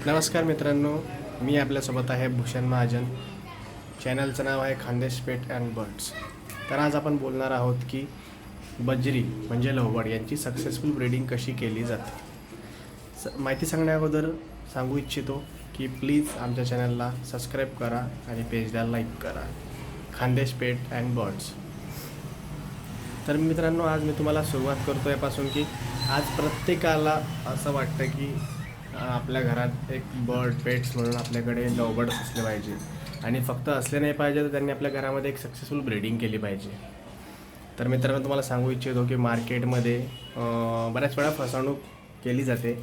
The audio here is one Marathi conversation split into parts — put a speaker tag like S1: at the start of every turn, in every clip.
S1: नमस्कार मित्रांनो, मी आपल्यासोबत आहे भूषण महाजन. चॅनलचं नाव आहे खानदेश पेट अँड बर्ड्स. तर आज आपण बोलणार आहोत की बजरी म्हणजे लोहबर्ड यांची सक्सेसफुल ब्रीडिंग कशी केली जाते. माहिती सांगण्या अगोदर सांगू इच्छितो की प्लीज आमच्या चॅनलला सबस्क्राईब करा आणि पेजला लाईक करा, खानदेश पेट अँड बर्ड्स. तर मित्रांनो, आज मी तुम्हाला सुरुवात करतो यापासून की आज प्रत्येकाला असं वाटतं की आपल्या घरात एक बर्ड पेट्स म्हणून आपल्याकडे लवबर्ड्स असले पाहिजे, आणि फक्त असले नाही पाहिजे तर त्यांनी आपल्या घरामध्ये एक सक्सेसफुल ब्रीडिंग केली पाहिजे. तर मित्रांनो, तुम्हाला सांगू इच्छितो की मार्केटमध्ये बऱ्याच वेळा फसवणूक केली जाते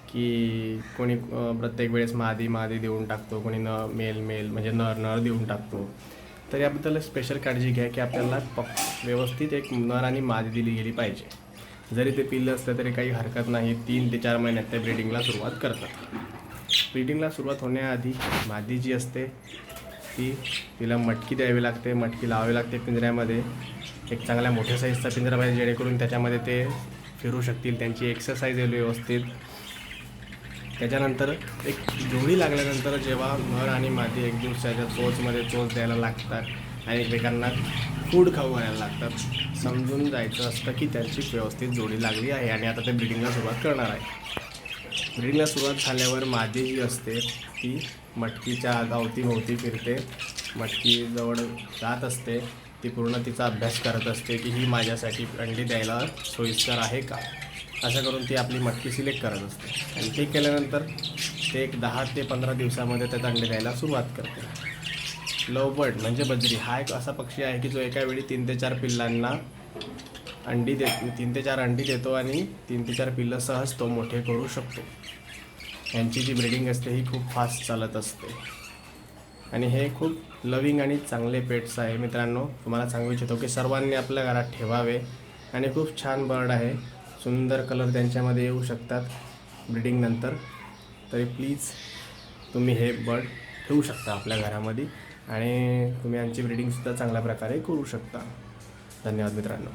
S1: की कोणी प्रत्येक वेळेस मादी देऊन टाकतो, कोणी मेल म्हणजे नर देऊन टाकतो. तर याबद्दल स्पेशल काळजी घ्या की आपल्याला व्यवस्थित एक नर आणि मादी दिली गेली पाहिजे. जरी ते पिल्लं असलं तरी काही हरकत नाही. 3 ते 4 महिन्यात ते ब्रीडिंगला सुरुवात करतात. ब्रीडिंगला सुरुवात होण्याआधी मादी जी असते तिला मटकी द्यावी लागते, मटकी लावावी लागते पिंजऱ्यामध्ये. एक चांगल्या मोठ्या साईजचा पिंजरा पाहिजे जेणेकरून त्याच्यामध्ये ते फिरू शकतील, त्यांची एक्सरसाइज येईल व्यवस्थित. त्याच्यानंतर एक जोडी लागल्यानंतर जेव्हा नर आणि मादी एक दिवसाच्या चोच द्यायला लागतात आणि एकमेकांना फूड खाऊ घालायला लागतात, समजून जायचं असतं की त्यांची व्यवस्थित जोडी लागली आहे आणि आता ते ब्रीडिंगला सुरुवात करणार आहे. ब्रीडिंगला सुरुवात झाल्यावर मादी जी असते ती मटकीच्या अवतीभोवती फिरते, मटकीजवळ जात असते. ती पूर्ण तिचा अभ्यास करत असते की ही माझ्यासाठी अंडी द्यायला सोयीस्कर आहे का, असं करून ती आपली मटकी सिलेक्ट करत असते. आणि ते केल्यानंतर ते एक 10 ते 15 दिवसामध्ये त्यात अंडे द्यायला सुरुवात करते. लवबर्ड म्हणजे बजरी हा एक असा पक्षी आहे की जो एका वेळी 3 ते 4 पिल्लांना 3 ते 4 अंडी देतो आणि 3 ते 4 पिल्लं सहज तो मोठे करू शकतो. यांची जी ब्रीडिंग असते ही खूप फास्ट चालत असते आणि हे खूप लविंग आणि चांगले पेट्स आहे. मित्रांनो, तुम्हाला सांगू इच्छितो की सर्वांनी आपल्या घरात ठेवावे. आणि खूप छान बर्ड आहे, सुंदर कलर त्यांच्यामध्ये येऊ शकतात ब्रीडिंगनंतर. तरी प्लीज तुम्ही हे बर्ड ठेवू शकता आपल्या घरामध्ये आणि तुम्ही यांची ब्रीडिंगसुद्धा चांगल्या प्रकारे करू शकता. धन्यवाद मित्रांनो.